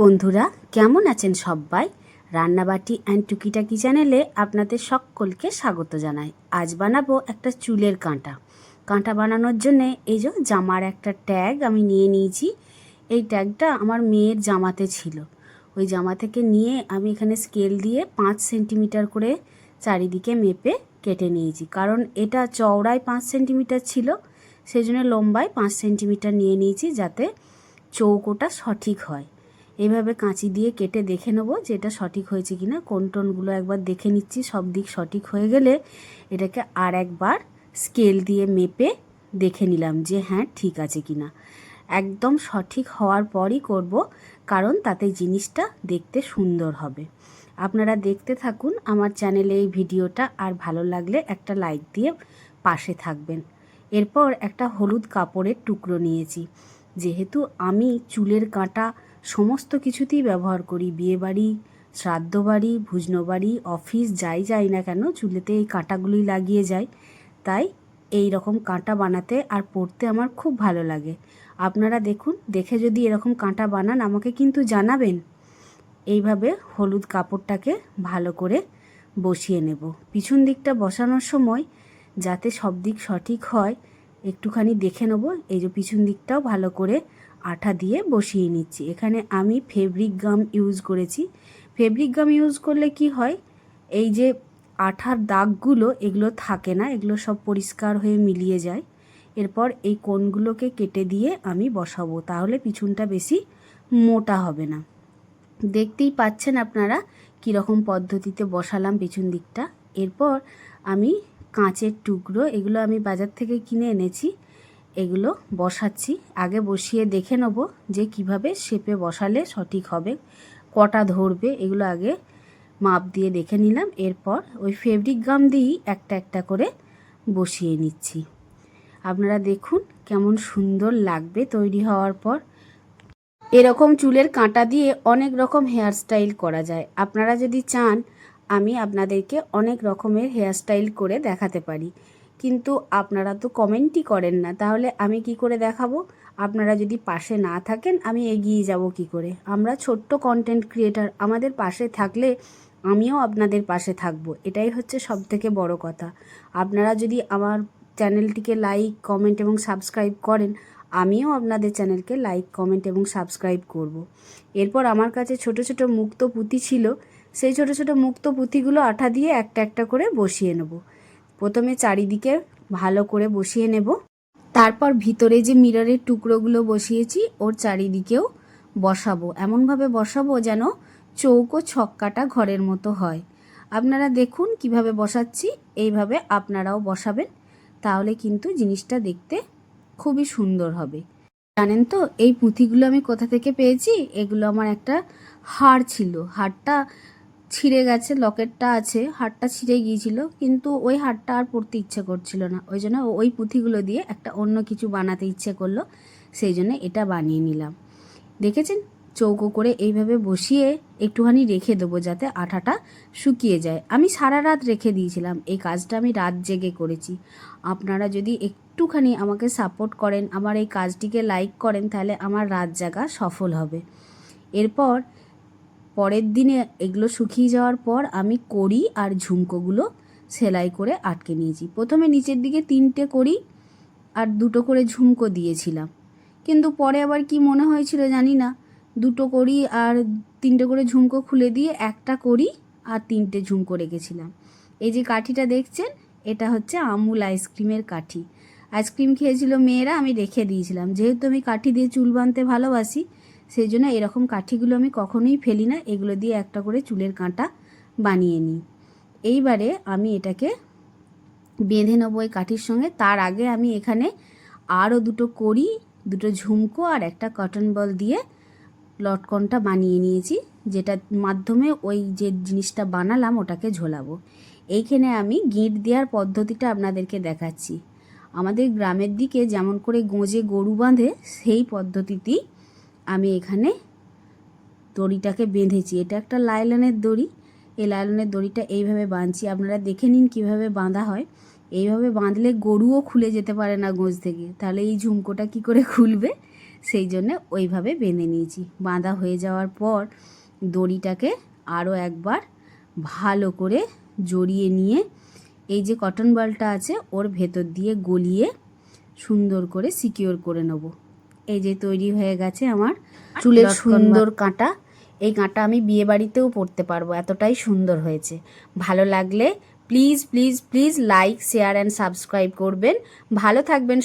বন্ধুরা, কেমন আছেন সবাই? রান্নাবাটি অ্যান্ড টুকিটাকি চ্যানেলে আপনাদের সকলকে স্বাগত জানাই। আজ বানাবো একটা চুলের কাঁটা। কাঁটা বানানোর জন্যে এই যে জামার একটা ট্যাগ আমি নিয়ে নিয়েছি। এই ট্যাগটা আমার মেয়ের জামাতে ছিল। ওই জামা থেকে নিয়ে আমি এখানে স্কেল দিয়ে 5 সেন্টিমিটার করে চারিদিকে মেপে কেটে নিয়েছি। কারণ এটা চওড়ায় 5 সেন্টিমিটার ছিল, সেই জন্য লম্বায় 5 সেন্টিমিটার নিয়ে নিয়েছি, যাতে চৌকোটা সঠিক হয়। এইভাবে কাঁচি দিয়ে কেটে দেখে নেব যে এটা সঠিক হয়েছে কিনা। কোন টোনগুলো একবার দেখে নিচ্ছি, সব দিক সঠিক হয়ে গেলে এটাকে আর একবার স্কেল দিয়ে মেপে দেখে নিলাম যে হ্যাঁ ঠিক আছে কিনা। একদম সঠিক হওয়ার পরই করব, কারণ তাতে জিনিসটা দেখতে সুন্দর হবে। আপনারা দেখতে থাকুন আমার চ্যানেলে এই ভিডিওটা, আর ভালো লাগলে একটা লাইক দিয়ে পাশে থাকবেন। এরপর একটা হলুদ কাপড়ের টুকরো নিয়েছি। যেহেতু আমি চুলের কাঁটা সমস্ত কিছুতেই ব্যবহার করি, বিয়েবাড়ি, শ্রাদ্ধ বাড়ি, ভুজনো বাড়ি, অফিস যাই না কেন চুলেতে এই কাঁটাগুলি লাগিয়ে যায়, তাই এই রকম কাঁটা বানাতে আর পরতে আমার খুব ভালো লাগে। আপনারা দেখুন, দেখে যদি এরকম কাঁটা বানান আমাকে কিন্তু জানাবেন। এইভাবে হলুদ কাপড়টাকে ভালো করে বসিয়ে নেব। পিছন দিকটা বসানোর সময় যাতে সব দিক সঠিক হয় একটুখানি দেখে নেব। এই যে পিছন দিকটাও ভালো করে আঠা দিয়ে বসিয়ে নিচ্ছি। এখানে আমি ফেব্রিক গাম ইউজ করেছি। ফেব্রিক গাম ইউজ করলে কি হয়, এই যে আঠার দাগগুলো এগুলো থাকে না, এগুলো সব পরিষ্কার হয়ে মিলিয়ে যায়। এরপর এই কোণগুলোকে কেটে দিয়ে আমি বসাবো, তাহলে পিছনটা বেশি মোটা হবে না। দেখতেই পাচ্ছেন আপনারা কীরকম পদ্ধতিতে বসালাম পিছন দিকটা। এরপর আমি কাঁচের টুকরো, এগুলো আমি বাজার থেকে কিনে এনেছি, এগুলো বসাচ্ছি। আগে বসিয়ে দেখে নেব যে কিভাবে শেপে বসালে সঠিক হবে, কটা ধরবে, এগুলো আগে মাপ দিয়ে দেখে নিলাম। এরপর ওই ফেব্রিক গাম দিয়েই একটা একটা করে বসিয়ে নিচ্ছি। আপনারা দেখুন কেমন সুন্দর লাগবে তৈরি হওয়ার পর। এরকম চুলের কাঁটা দিয়ে অনেক রকম হেয়ারস্টাইল করা যায়। আপনারা যদি চান আমি আপনাদেরকে অনেক রকমের হেয়ারস্টাইল করে দেখাতে পারি, কিন্তু আপনারা তো কমেন্টই করেন না, তাহলে আমি কি করে দেখাবো? আপনারা যদি পাশে না থাকেন আমি এগিয়ে যাব কি করে? আমরা ছোট্ট কন্টেন্ট ক্রিয়েটার, আমাদের পাশে থাকলে আমিও আপনাদের পাশে থাকবো, এটাই হচ্ছে সবথেকে বড় কথা। আপনারা যদি আমার চ্যানেলটিকে লাইক, কমেন্ট এবং সাবস্ক্রাইব করেন, আমিও আপনাদের চ্যানেলকে লাইক, কমেন্ট এবং সাবস্ক্রাইব করব। এরপর আমার কাছে ছোট ছোট মুক্ত পুঁতি ছিল, সেই ছোট ছোট মুক্ত পুঁতিগুলো আঠা দিয়ে একটা একটা করে বসিয়ে নেব। প্রথমে চারিদিকে ভালো করে বসিয়ে নেব, তারপর ভিতরে যে মিররের টুকরোগুলো বসিয়েছি ওর চারিদিকেও বসাবো। এমনভাবে বসাবো যেন চৌকো ছক্কাটা ঘরের মতো হয়। আপনারা দেখুন কিভাবে বসাচ্ছি, এইভাবে আপনারাও বসাবেন, তাহলে কিন্তু জিনিসটা দেখতে খুবই সুন্দর হবে। জানেন তো এই পুঁথিগুলো আমি কোথা থেকে পেয়েছি? এগুলো আমার একটা হার ছিল, হারটা ছিঁড়ে গেছে, লকেটটা আছে, হারটা ছিঁড়ে গিয়েছিল, কিন্তু ওই হারটা আর পরতে ইচ্ছে করছিল না, ওই জন্য ওই পুঁথিগুলো দিয়ে একটা অন্য কিছু বানাতে ইচ্ছে করলো, সেই জন্য এটা বানিয়ে নিলাম। দেখেছেন, চৌকো করে এইভাবে বসিয়ে একটুখানি রেখে দেবো যাতে আঠাটা শুকিয়ে যায়। আমি সারা রাত রেখে দিয়েছিলাম, এই কাজটা আমি রাত জেগে করেছি। আপনারা যদি একটুখানি আমাকে সাপোর্ট করেন, আমার এই কাজটিকে লাইক করেন, তাহলে আমার রাত জাগা সফল হবে। এরপর পরের দিনে এগুলো শুকিয়ে যাওয়ার পর আমি কড়ি আর ঝুমকোগুলো সেলাই করে আটকে নিয়েছি। প্রথমে নিচের দিকে 3টে কড়ি আর 2টো করে ঝুমকো দিয়েছিলাম, কিন্তু পরে আবার কি মনে হয়েছিল জানি না, 2টো কড়ি আর 3টে করে ঝুমকো খুলে দিয়ে একটা কড়ি আর 3টে ঝুমকো রেখেছিলাম। এই যে কাঠিটা দেখছেন, এটা হচ্ছে আমুল আইসক্রিমের কাঠি। আইসক্রিম খেয়েছিল মেয়েরা, আমি রেখে দিয়েছিলাম। যেহেতু আমি কাঠি দিয়ে চুল বাঁধতে ভালোবাসি, সেই জন্য এরকম কাঠিগুলো আমি কখনোই ফেলি না, এগুলো দিয়ে একটা করে চুলের কাঁটা বানিয়ে নিই। এইবারে আমি এটাকে বেঁধে নেবো এই কাঠির সঙ্গে। তার আগে আমি এখানে আরও 2টো কড়ি, 2টো ঝুমকো আর একটা কটন বল দিয়ে লটকনটা বানিয়ে নিয়েছি, যেটার মাধ্যমে ওই যে জিনিসটা বানালাম ওটাকে ঝোলাবো। এইখানে আমি গিঁট দেওয়ার পদ্ধতিটা আপনাদেরকে দেখাচ্ছি। আমাদের গ্রামের দিকে যেমন করে গোঁজে গরু বাঁধে, সেই পদ্ধতিতেই আমি এখানে দড়িটাকে বেঁধেছি। এটা একটা লাইলনের দড়ি, এই লাইলনের দড়িটা এইভাবে বাঁধছি। আপনারা দেখে নিন কিভাবে বাঁধা হয়। এইভাবে বাঁধলে গরুও খুলে যেতে পারে না গোঁজ থেকে, তাহলে এই ঝুমকোটা কি করে খুলবে, সেই জন্যে ওইভাবে বেঁধে নিয়েছি। বাঁধা হয়ে যাওয়ার পর দড়িটাকে আরও একবার ভালো করে জড়িয়ে নিয়ে এই যে কটন বলটা আছে ওর ভেতর দিয়ে গলিয়ে সুন্দর করে সিকিওর করে নেব। এই যে তৈরি হয়ে গেছে আমার চুলের সুন্দর কাঁটা। এই কাঁটা আমি বিয়ে বাড়িতেও পরতে পারবো, এতটাই সুন্দর হয়েছে। ভালো লাগলে please please please like, share and subscribe করবেন। ভালো থাকবেন।